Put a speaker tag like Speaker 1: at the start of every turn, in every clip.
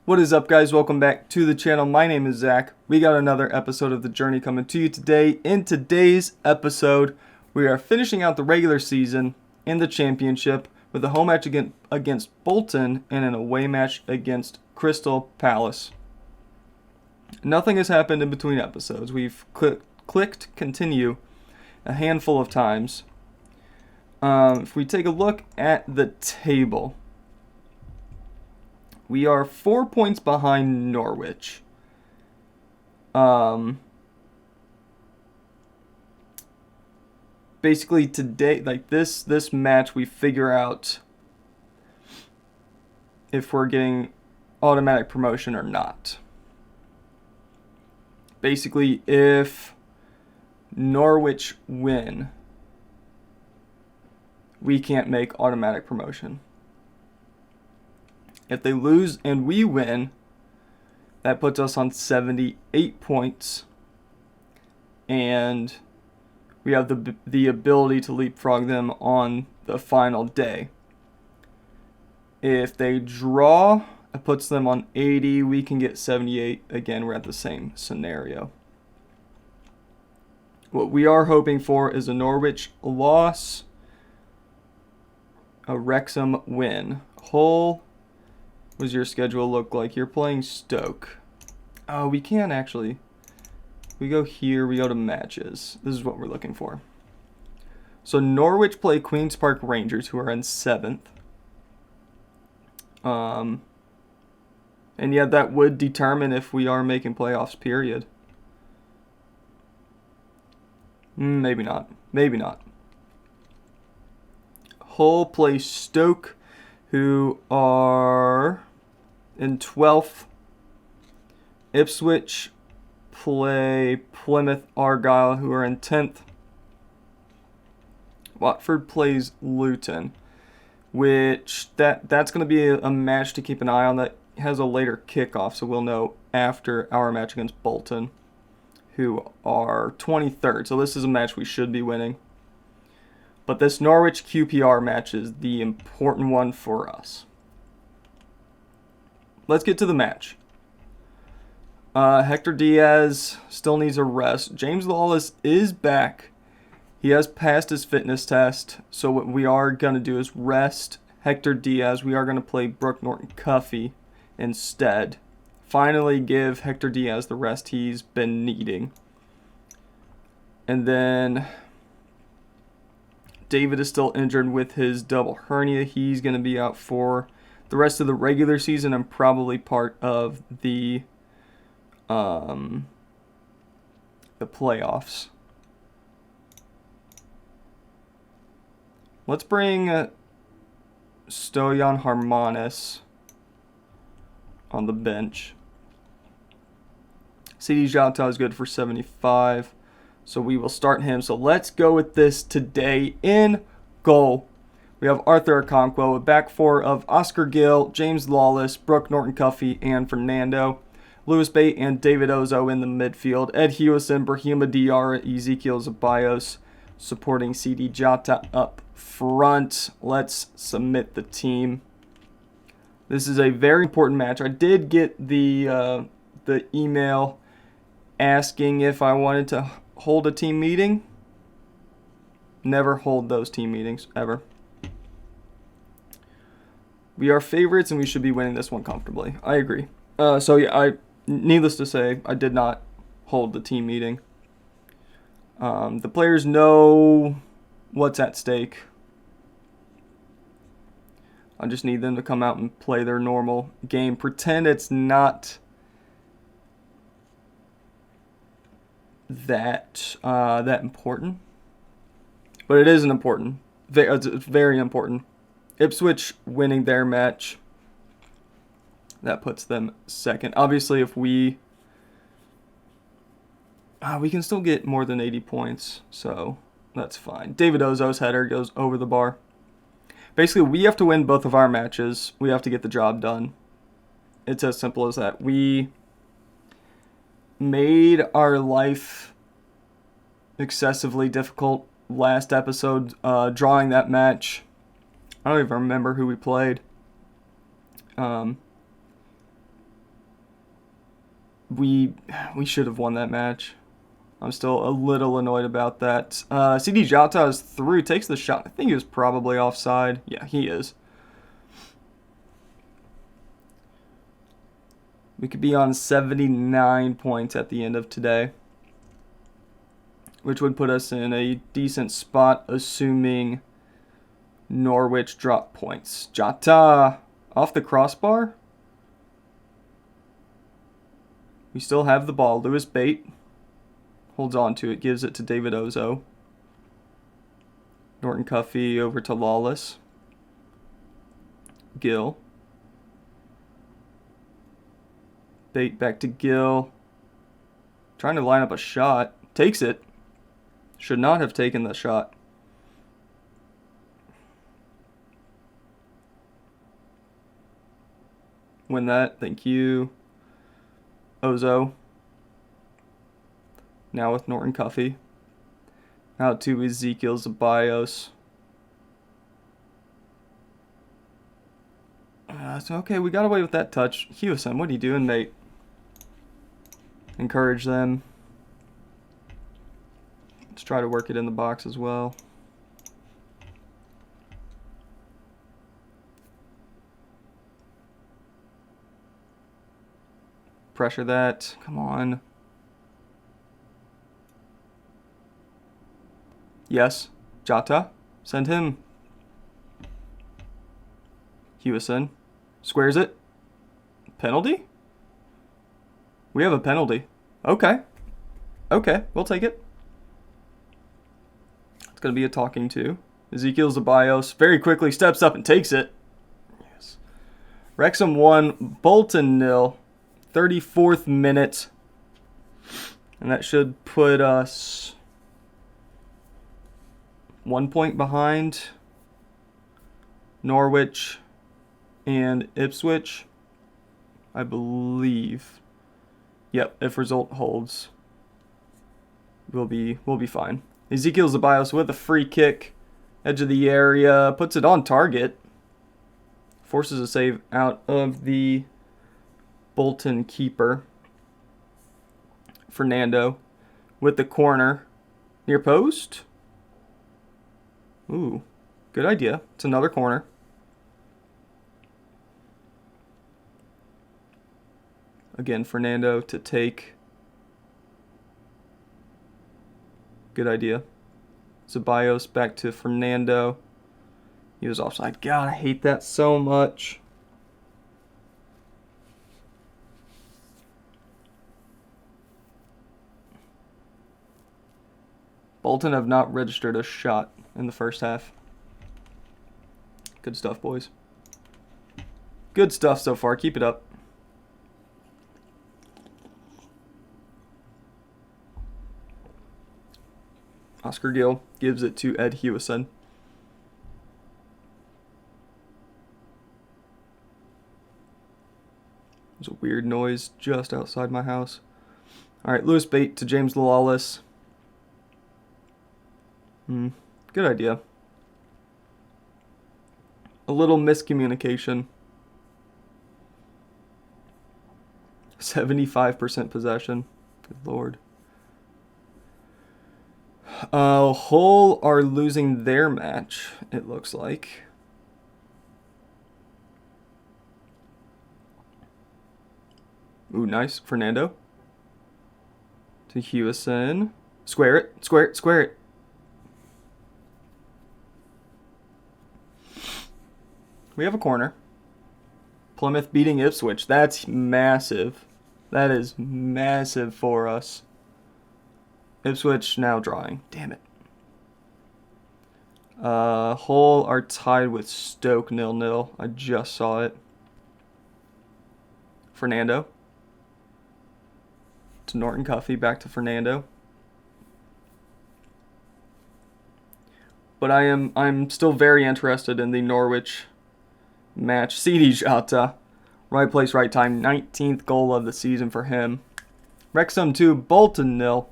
Speaker 1: What is up, guys? Welcome back to the channel. My name is Zach. We got another episode of The Journey coming to you today. In today's episode, we are finishing out the regular season in the championship with a home match against Bolton and an away match against Crystal Palace. Nothing has happened in between episodes. We've clicked continue a handful of times. If we take a look at the table, we are 4 points behind Norwich. Basically today, like this match, we figure out if we're getting automatic promotion or not. Basically, if Norwich win, we can't make automatic promotion. If they lose and we win, that puts us on 78 points. And we have the ability to leapfrog them on the final day. If they draw, it puts them on 80. We can get 78. Again, we're at the same scenario. What we are hoping for is a Norwich loss, a Wrexham win. Hull, what does your schedule look like? You're playing Stoke. Oh, we can actually. We go here, we go to matches. This is what we're looking for. So Norwich play Queen's Park Rangers, who are in 7th. And yeah, that would determine if we are making playoffs, period. Maybe not. Maybe not. Hull play Stoke, who are in 12th. Ipswich play Plymouth Argyle, who are in 10th. Watford plays Luton, which that's going to be a match to keep an eye on. That has a later kickoff, so we'll know after our match against Bolton, who are 23rd. So this is a match we should be winning. But this Norwich QPR match is the important one for us. Let's get to the match. Hector Diaz still needs a rest. James Lawless is back. He has passed his fitness test. So what we are going to do is rest Hector Diaz. We are going to play Brooke Norton-Cuffy instead. Finally give Hector Diaz the rest he's been needing. And then David is still injured with his double hernia. He's going to be out for the rest of the regular season and probably part of the playoffs. Let's bring Stoyan Harmanis on the bench. CD Jota is good for 75, so we will start him. So let's go with this today. In goal, we have Arthur Okonkwo, a back four of Oscar Gill, James Lawless, Brooke Norton-Cuffy, and Fernando. Lewis Bate and David Ozo in the midfield. Ed Hewison, Brahima Diarra, Ezekiel Zeballos supporting CD Jota up front. Let's submit the team. This is a very important match. I did get the email asking if I wanted to hold a team meeting. Never hold those team meetings, ever. We are favorites and we should be winning this one comfortably. I agree. So yeah, needless to say, I did not hold the team meeting. The players know what's at stake. I just need them to come out and play their normal game. Pretend it's not that important. But it isn't important. It's very important. Ipswich winning their match, that puts them second. Obviously, if we can still get more than 80 points, so that's fine. David Ozo's header goes over the bar. Basically, we have to win both of our matches. We have to get the job done. It's as simple as that. We made our life excessively difficult last episode, drawing that match. I don't even remember who we played. we should have won that match. I'm still a little annoyed about that. CD Jota is through, takes the shot. I think he was probably offside. Yeah, he is. We could be on 79 points at the end of today, which would put us in a decent spot, assuming Norwich drop points. Jota off the crossbar. We still have the ball. Lewis Bate holds on to it, gives it to David Ozo. Norton Cuffy over to Lawless. Gill. Bate back to Gill. Trying to line up a shot. Takes it. Should not have taken the shot. Win that. Thank you. Ozo. Now with Norton Cuffy. Out to Ezekiel Zeballos. Okay, we got away with that touch. Hewison, what are you doing, mate? Encourage them. Let's try to work it in the box as well. Pressure that. Come on. Yes. Jota. Send him. Hewison. Squares it. Penalty? We have a penalty. Okay. Okay, we'll take it. It's going to be a talking to. Ezekiel Zeballos very quickly steps up and takes it. Yes. Wrexham 1, Bolton 0. 34th minute. And that should put us 1 point behind Norwich and Ipswich, I believe. Yep, if result holds, we'll be fine. Ezekiel Zeballos with a free kick, edge of the area, puts it on target, forces a save out of the Bolton keeper. Fernando with the corner, near post. Ooh, good idea. It's another corner. Again, Fernando to take. Good idea. Zeballos back to Fernando. He was offside. God, I hate that so much. Bolton have not registered a shot in the first half. Good stuff, boys. Good stuff so far. Keep it up. Oscar Gill gives it to Ed Hewison. There's a weird noise just outside my house. All right, Lewis Bate to James Lawless. Good idea. A little miscommunication. 75% possession. Good lord. Hull are losing their match, it looks like. Ooh, nice. Fernando. To Hewison. Square it, square it, square it. We have a corner. Plymouth beating Ipswich. That's massive. That is massive for us. Ipswich now drawing. Damn it. Hull are tied with Stoke 0-0. I just saw it. Fernando. To Norton Cuffy. Back to Fernando. But I'm still very interested in the Norwich match. CD Jota. Right place, right time. 19th goal of the season for him. Wrexham 2, Bolton 0.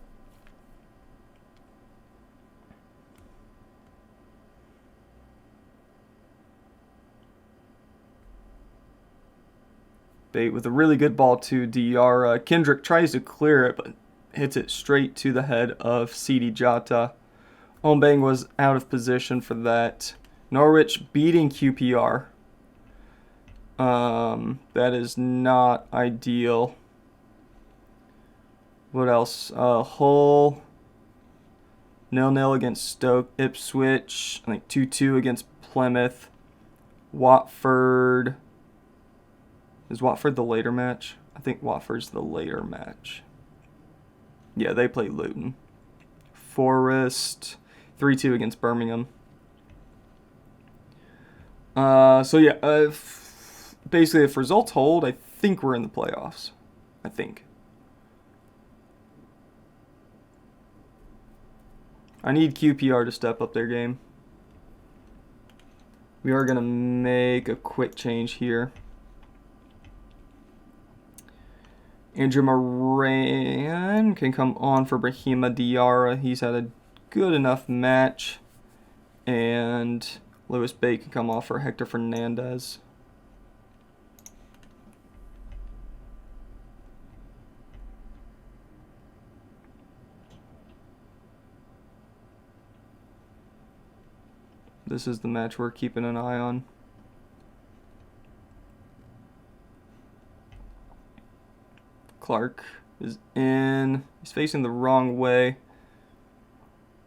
Speaker 1: Bate with a really good ball to Diarra. Kendrick tries to clear it, but hits it straight to the head of Sidi Jata. Ombang was out of position for that. Norwich beating QPR. That is not ideal. What else? Hull 0-0 against Stoke. Ipswich, I think 2-2 against Plymouth. Watford. Is Watford the later match? I think Watford's the later match. Yeah, they play Luton. Forest 3-2 against Birmingham. Basically, if results hold, I think we're in the playoffs. I think. I need QPR to step up their game. We are going to make a quick change here. Andrew Moran can come on for Brahima Diarra. He's had a good enough match. And Lewis Bate can come off for Hector Fernandez. This is the match we're keeping an eye on. Clark is in. He's facing the wrong way.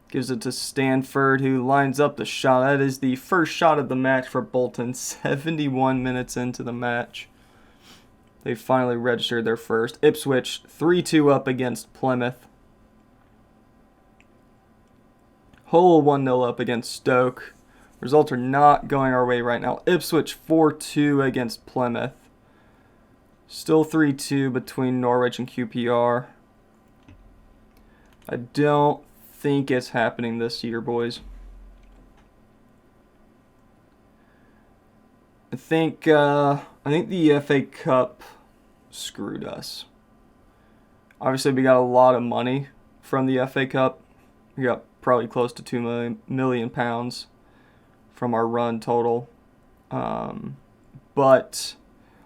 Speaker 1: Gives it to Stanford, who lines up the shot. That is the first shot of the match for Bolton. 71 minutes into the match. They finally registered their first. Ipswich 3-2 up against Plymouth. Hull 1-0 up against Stoke. Results are not going our way right now. Ipswich 4-2 against Plymouth. Still 3-2 between Norwich and QPR. I don't think it's happening this year, boys. I think the FA Cup screwed us. Obviously, we got a lot of money from the FA Cup. We got probably close to £2 million from our run total. But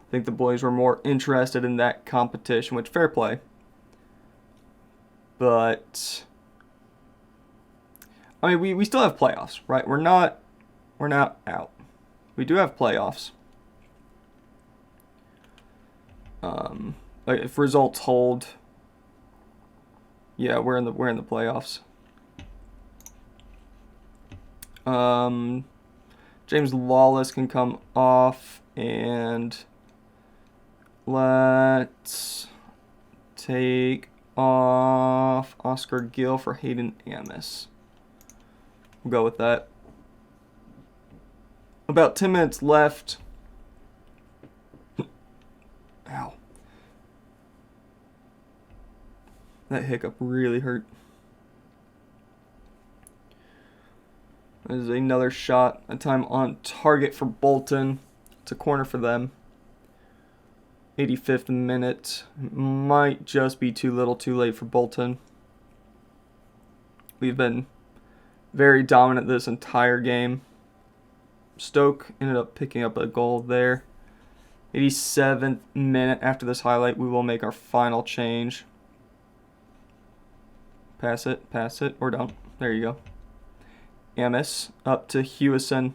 Speaker 1: I think the boys were more interested in that competition, which fair play. But I mean, we still have playoffs, right? We're not out. We do have playoffs. If results hold, yeah, we're in the playoffs. James Lawless can come off, and let's take off Oscar Gill for Hayden Amos. We'll go with that. About 10 minutes left. Ow. That hiccup really hurt. There's another shot, a time on target for Bolton. It's a corner for them. 85th minute. Might just be too little too late for Bolton. We've been very dominant this entire game. Stoke ended up picking up a goal there. 87th minute. After this highlight, we will make our final change. Pass it, or don't. There you go. Amos up to Hewison.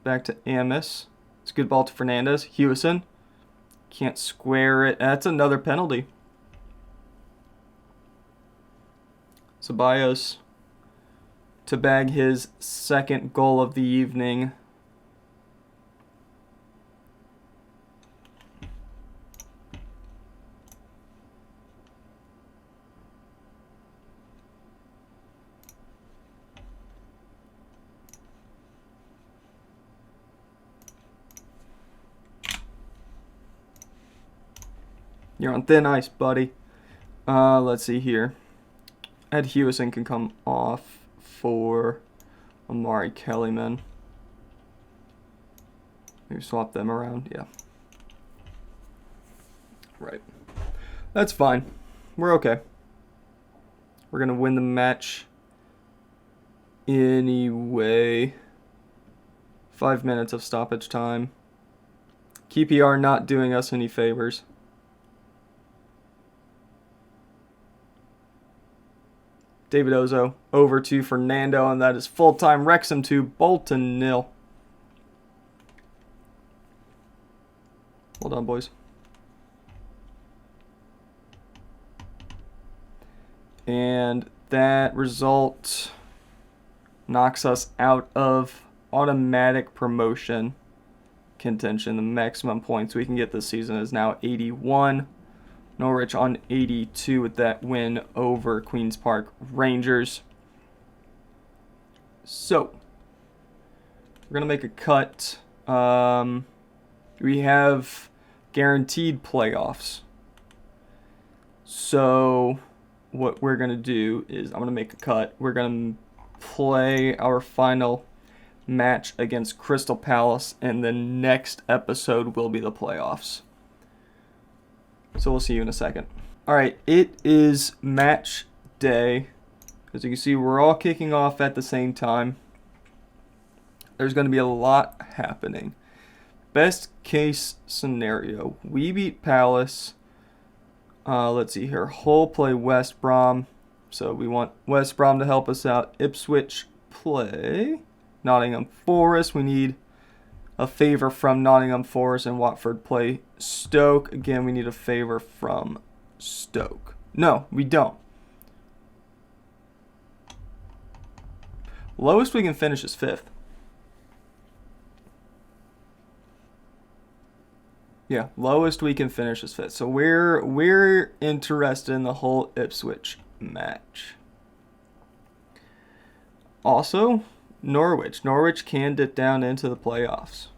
Speaker 1: Back to Amos. It's a good ball to Fernandez. Hewison can't square it. That's another penalty. Ceballos to bag his second goal of the evening. You're on thin ice, buddy. Let's see here. Ed Hewison can come off for Amari Kellyman. Maybe swap them around. Yeah. Right. That's fine. We're okay. We're going to win the match anyway. 5 minutes of stoppage time. QPR not doing us any favors. David Ozo over to Fernando, and that is full-time. Wrexham 2, Bolton 0. Hold on, boys. And that result knocks us out of automatic promotion contention. The maximum points we can get this season is now 81. Norwich on 82 with that win over Queen's Park Rangers. So, we're going to make a cut. We have guaranteed playoffs. So, what we're going to do is I'm going to make a cut. We're going to play our final match against Crystal Palace, and the next episode will be the playoffs. So we'll see you in a second. Alright, it is match day. As you can see, we're all kicking off at the same time. There's going to be a lot happening. Best case scenario, we beat Palace. Let's see here. Hull play West Brom. So we want West Brom to help us out. Ipswich play Nottingham Forest. We need a favor from Nottingham Forest, and Watford play Stoke. Again, we need a favor from Stoke. No, we don't. Lowest we can finish is 5th. Yeah, lowest we can finish is 5th. So we're interested in the Hull Ipswich match. Also, Norwich. Norwich can dip down into the playoffs.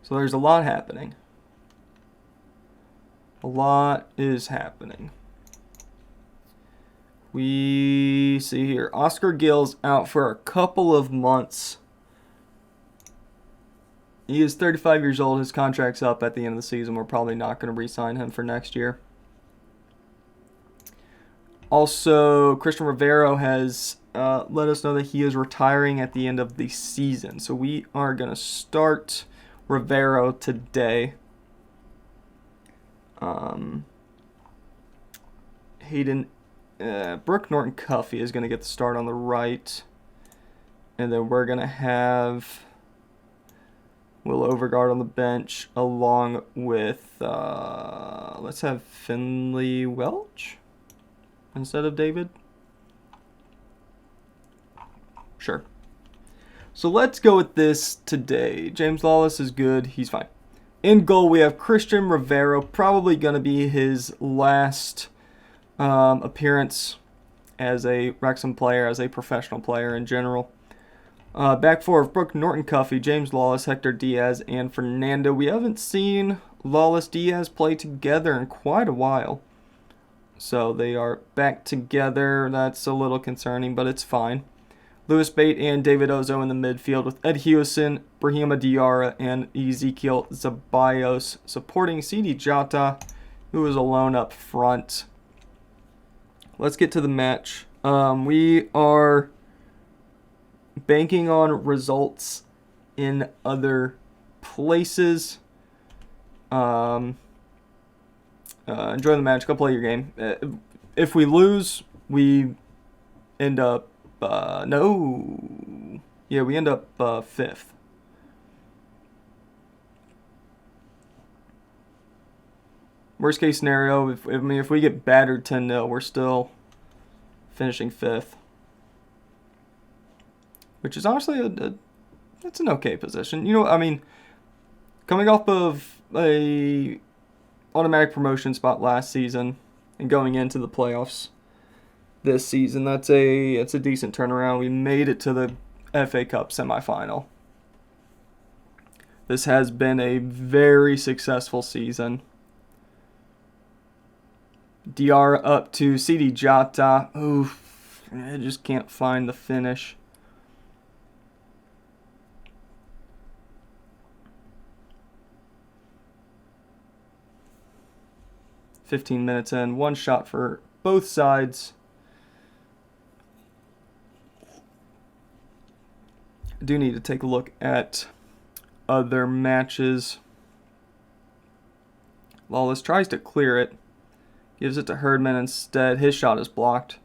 Speaker 1: So there's a lot happening. A lot is happening. We see here, Oscar Gill's out for a couple of months. He is 35 years old. His contract's up at the end of the season. We're probably not going to re-sign him for next year. Also, Christian Rivero has let us know that he is retiring at the end of the season. So we are going to start Rivero today. Hayden, Brooke Norton-Cuffey is going to get the start on the right. And then we're going to have Will Overgaard on the bench along with, let's have Finley Welch instead of David. Sure. So let's go with this today. James Lawless is good. He's fine. In goal, we have Christian Rivero. Probably going to be his last appearance as a Wrexham player, as a professional player in general. Back four of Brooke Norton-Cuffey, James Lawless, Hector Diaz, and Fernando. We haven't seen Lawless-Diaz play together in quite a while. So they are back together. That's a little concerning, but it's fine. Lewis Bate and David Ozo in the midfield with Ed Hewson, Brahima Diarra, and Ezekiel Zabayos supporting Sidi Jota, who is alone up front. Let's get to the match. We are banking on results in other places. Enjoy the match. Go play your game. If we lose, we end up we end up 5th. Worst case scenario, if we get battered 10-0, we're still finishing 5th. Which is honestly it's an okay position. You know, I mean, coming off of a automatic promotion spot last season and going into the playoffs this season, it's a decent turnaround. We made it to the FA Cup semifinal. This has been a very successful season. DR up to Sidi Jota. Oof, I just can't find the finish. "15 minutes in, one shot for both sides." I do need to take a look at other matches. Lawless tries to clear it. Gives it to Herdman instead. His shot is blocked.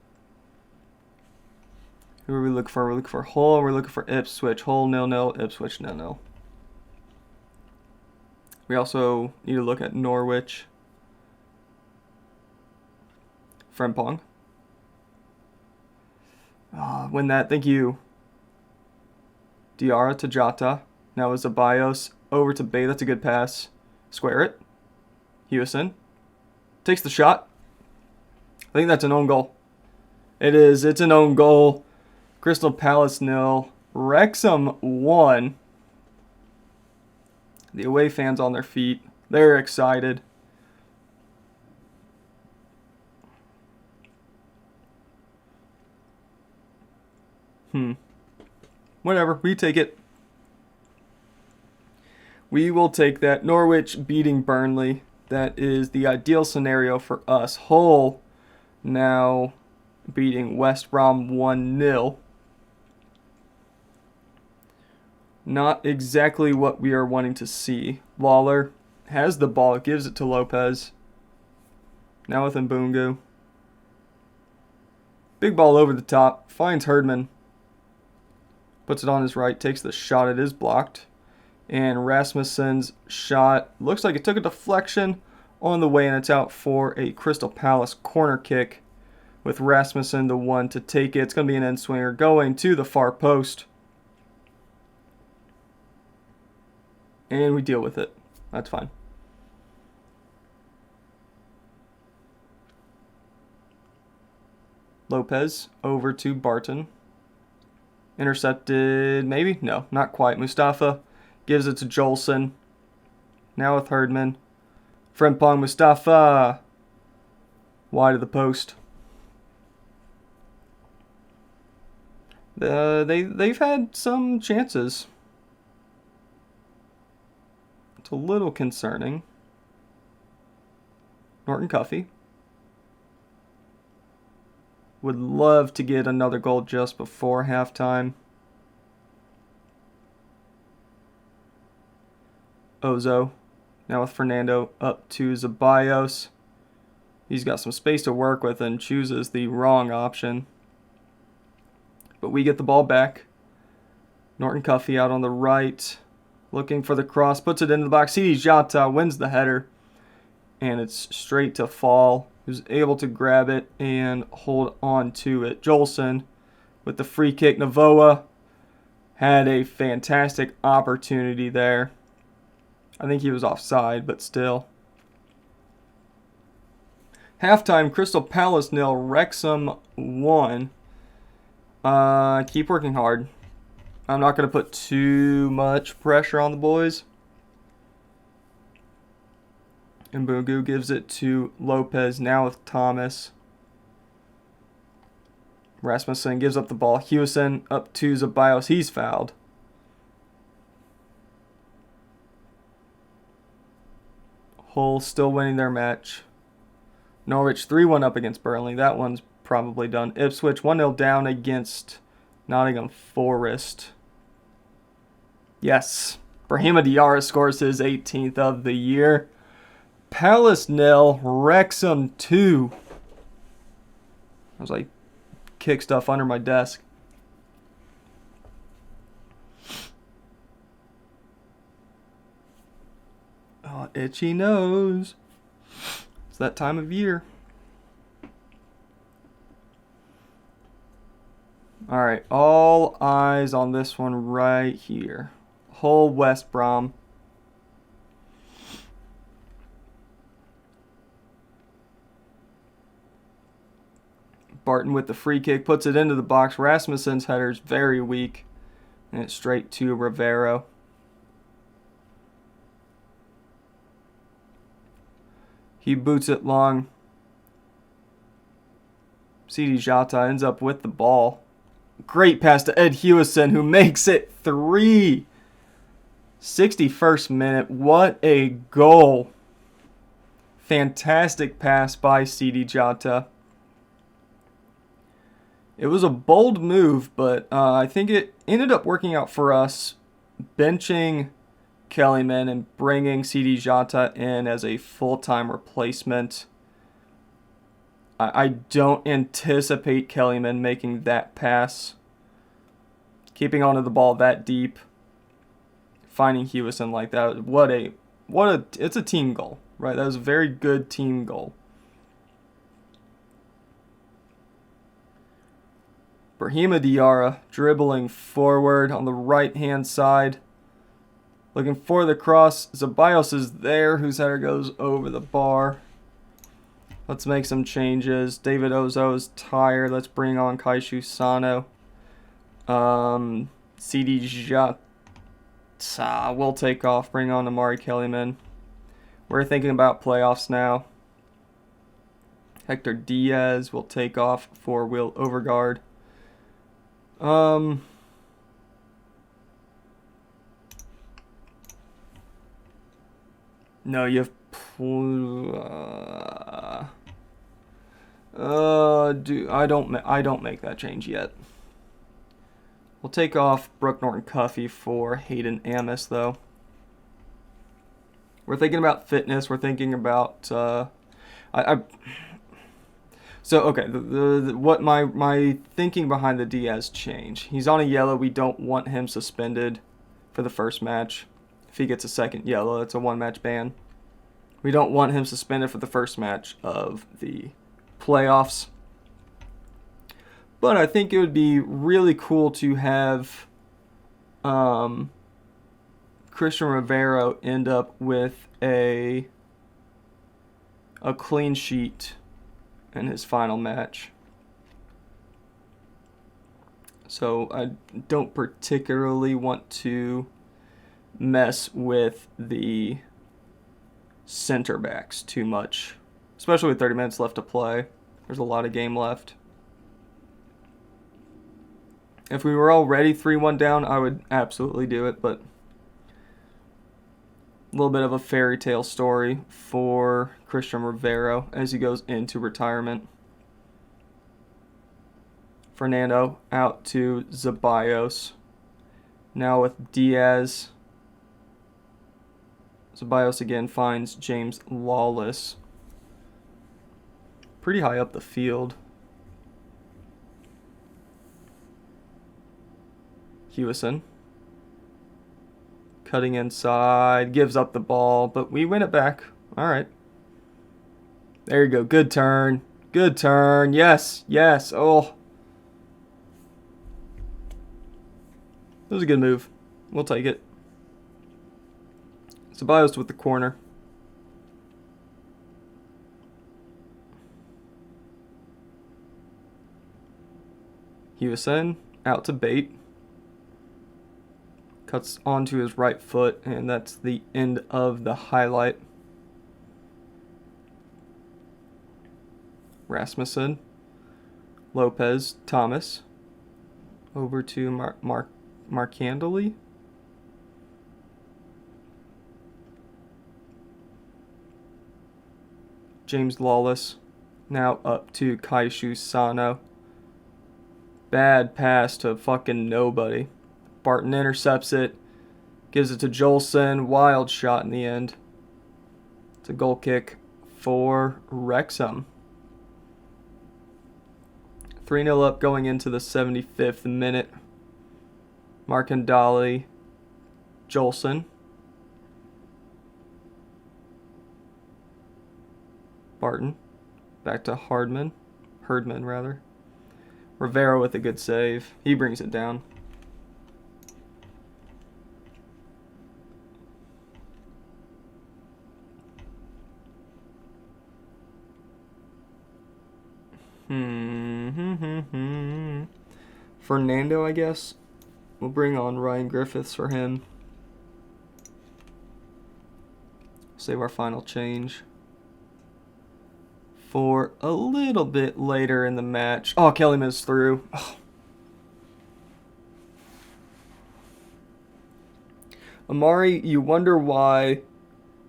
Speaker 1: Who are we looking for? We're looking for Hull. We're looking for Ipswich. Hull 0-0. Ipswich 0-0. We also need to look at Norwich. Frimpong. Win that. Thank you. Diarra to Jota. Now it's Ceballos over to Bay. That's a good pass. Square it. Hewison. Takes the shot. I think that's an own goal. It is. It's an own goal. Crystal Palace 0. Wrexham 1. The away fans on their feet. They're excited. Whatever. We take it. We will take that. Norwich beating Burnley. That is the ideal scenario for us. Hull now beating West Brom 1-0. Not exactly what we are wanting to see. Lawler has the ball. Gives it to Lopez. Now with Mbungu. Big ball over the top. Finds Herdman. Puts it on his right. Takes the shot. It is blocked. And Rasmussen's shot looks like it took a deflection on the way, and it's out for a Crystal Palace corner kick with Rasmussen the one to take it. It's going to be an end swinger going to the far post. And we deal with it. That's fine. Lopez over to Barton. Intercepted, maybe? No, not quite. Mustafa gives it to Jolson. Now with Herdman. Frimpong, Mustafa. Wide of the post. They've had some chances. It's a little concerning. Norton Cuffy. Would love to get another goal just before halftime. Ozo. Now with Fernando up to Ceballos. He's got some space to work with and chooses the wrong option. But we get the ball back. Norton Cuffy out on the right. Looking for the cross. Puts it into the box. Sidi Jota wins the header. And it's straight to Fall, who's able to grab it and hold on to it. Jolson with the free kick. Navoa had a fantastic opportunity there. I think he was offside, but still. Halftime, Crystal Palace 0, Wrexham 1. Keep working hard. I'm not going to put too much pressure on the boys. Mbungu gives it to Lopez, now with Thomas. Rasmussen gives up the ball. Hewison up to Ceballos. He's fouled. Hull still winning their match. Norwich 3-1 up against Burnley. That one's probably done. Ipswich 1-0 down against Nottingham Forest. Yes. Brahima Diarra scores his 18th of the year. Palace 0, Wrexham 2. I was like, kick stuff under my desk. Oh, itchy nose. It's that time of year. All right, all eyes on this one right here. Hull West Brom. Barton with the free kick, puts it into the box. Rasmussen's header is very weak, and it's straight to Rivero. He boots it long. Sidi Jota ends up with the ball. Great pass to Ed Hewison, who makes it 3. 61st minute. What a goal. Fantastic pass by Sidi Jota. It was a bold move, but I think it ended up working out for us, benching Kellyman and bringing CD Jota in as a full-time replacement. I don't anticipate Kellyman making that pass. Keeping onto the ball that deep. Finding Hewison like that. It's a team goal, right? That was a very good team goal. Brahima Diarra dribbling forward on the right-hand side. Looking for the cross. Ceballos is there, whose header goes over the bar. Let's make some changes. David Ozo is tired. Let's bring on Kaishu Sano. CD Jota will take off. Bring on Amari Kellyman. We're thinking about playoffs now. Hector Diaz will take off for Will Overgaard. No, you have. I don't make that change yet. We'll take off Brooke Norton-Cuffy for Hayden Amos, though. We're thinking about fitness. We're thinking about So okay, what my thinking behind the Diaz change? He's on a yellow. We don't want him suspended for the first match. If he gets a second yellow, it's a one-match ban. We don't want him suspended for the first match of the playoffs. But I think it would be really cool to have Christian Rivero end up with a clean sheet in his final match. So I don't particularly want to mess with the center backs too much, especially with 30 minutes left to play. There's a lot of game left. If we were already 3-1 down, I would absolutely do it, but a little bit of a fairy tale story for Christian Rivero as he goes into retirement. Fernando out to Ceballos. Now with Diaz. Ceballos again finds James Lawless. Pretty high up the field. Hewison. Cutting inside. Gives up the ball, but we win it back. All right. There you go. Good turn. Good turn. Yes. Yes. Oh. That was a good move. We'll take it. Ceballos with the corner. Hewison out to Bate. Cuts onto his right foot, and that's the end of the highlight. Rasmussen. Lopez. Thomas. Over to Marcandoli. James Lawless. Now up to Kaishu Sano. Bad pass to fucking nobody. Barton intercepts it. Gives it to Jolson. Wild shot in the end. It's a goal kick for Wrexham. 3-0 up going into the 75th minute. Marcandali. Jolson. Barton. Back to Herdman, rather. Rivera with a good save. He brings it down. Fernando, I guess. We'll bring on Ryan Griffiths for him. Save our final change for a little bit later in the match. Oh, Kellyman's through. Oh. Amari, you wonder why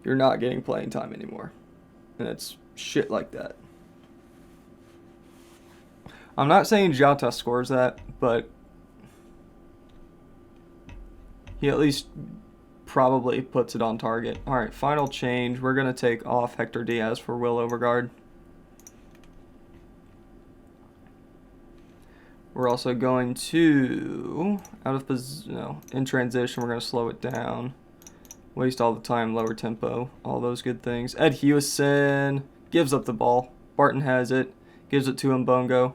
Speaker 1: you're not getting playing time anymore. And it's shit like that. I'm not saying Jota scores that, but he at least probably puts it on target. All right, final change. We're going to take off Hector Diaz for Will Overgaard. We're also going to, in transition, we're going to slow it down. Waste all the time, lower tempo, all those good things. Ed Hewison gives up the ball. Barton has it, gives it to Mbongo.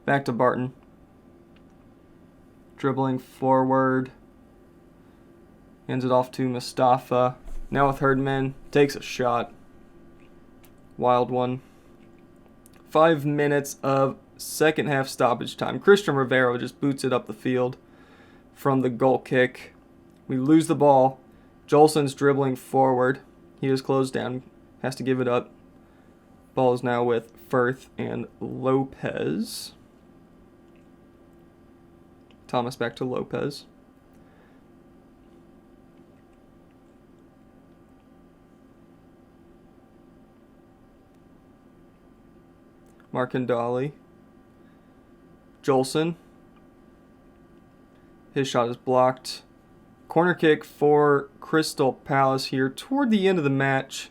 Speaker 1: Back to Barton. Dribbling forward. Hands it off to Mustafa. Now with Herdman, takes a shot. Wild one. 5 minutes of second half stoppage time. Christian Rivero just boots it up the field from the goal kick. We lose the ball. Jolson's dribbling forward. He is closed down. Has to give it up. Ball is now with Firth and Lopez. Thomas back to Lopez. Markandali. Jolson. His shot is blocked. Corner kick for Crystal Palace here toward the end of the match.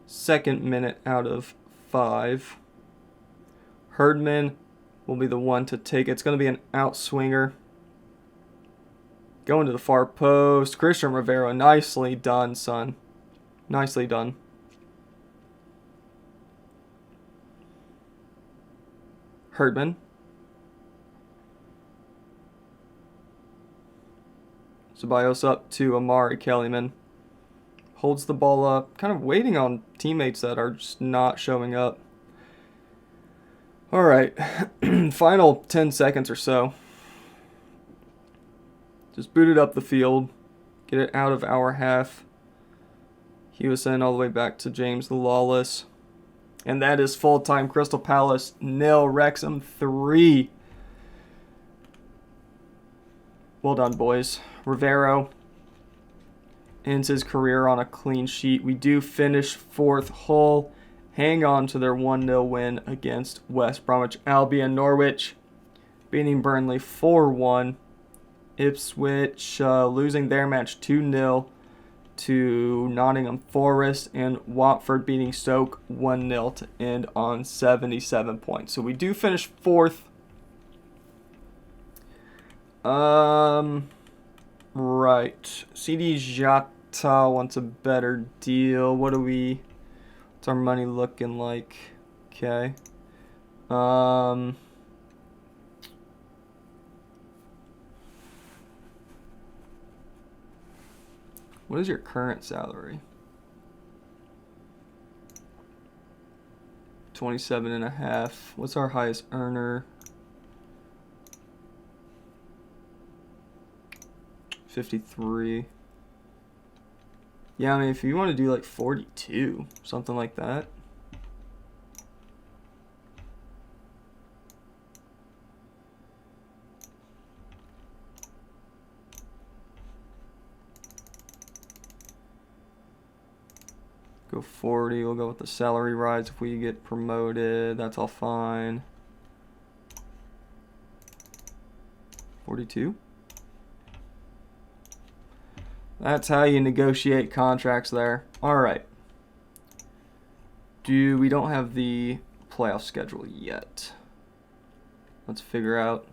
Speaker 1: 2nd minute out of 5. Herdman will be the one to take it. It's going to be an outswinger. Going to the far post. Christian Rivera, nicely done, son. Nicely done. Herdman. Ceballos up to Amari Kellyman. Holds the ball up. Kind of waiting on teammates that are just not showing up. All right. Final 10 seconds or so. Just boot it up the field. Get it out of our half. Hewison all the way back to James the Lawless. And that is full-time. Crystal Palace 0, Wrexham 3. Well done, boys. Rivero ends his career on a clean sheet. We do finish 4th. Hull hang on to their 1-0 win against West Bromwich Albion. Norwich beating Burnley 4-1. Ipswich losing their match 2-0 to Nottingham Forest, and Watford beating Stoke 1-0 to end on 77 points. So we do finish 4th. Right. CD Jata wants a better deal. What's our money looking like? Okay. What is your current salary? 27.5. What's our highest earner? 53. Yeah, I mean, if you want to do like 42, something like that. Go 40. We'll go with the salary rise if we get promoted. That's all fine. 42. That's how you negotiate contracts there. All right. We don't have the playoff schedule yet. Let's figure out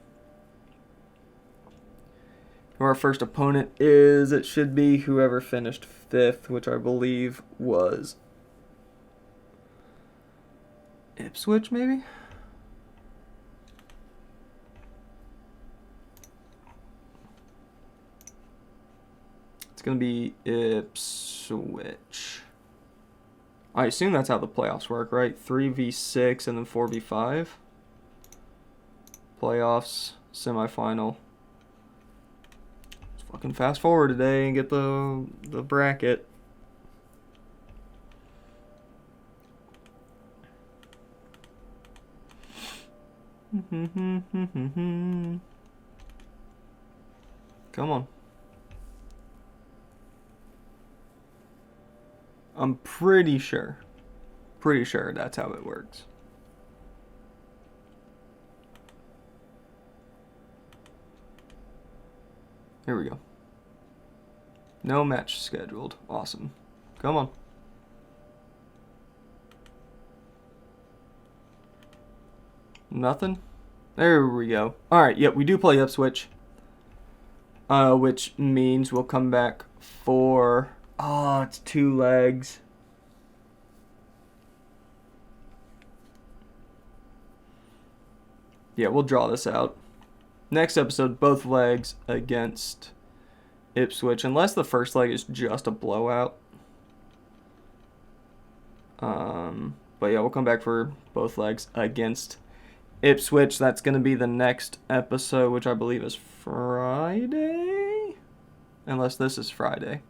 Speaker 1: who our first opponent is. It should be whoever finished 5th, which I believe was Ipswich, maybe? It's going to be Ipswich. I assume that's how the playoffs work, right? 3v6 and then 4v5. Playoffs, semifinal. Let's fucking fast forward today and get the bracket. Come on. I'm pretty sure that's how it works. Here we go. No match scheduled. Awesome. Come on. Nothing? There we go. Alright, yep, we do play Ipswich. Which means we'll come back for... Oh, it's 2 legs. Yeah, we'll draw this out. Next episode, both legs against Ipswich. Unless the first leg is just a blowout. But yeah, we'll come back for both legs against Ipswich. That's going to be the next episode, which I believe is Friday. Unless this is Friday.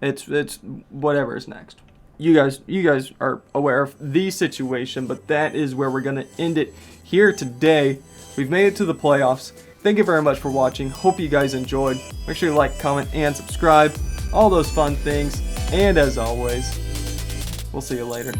Speaker 1: It's whatever is next. You guys are aware of the situation, but that is where we're going to end it here today. We've made it to the playoffs. Thank you very much for watching. Hope you guys enjoyed. Make sure you like, comment, and subscribe. All those fun things. And as always, we'll see you later.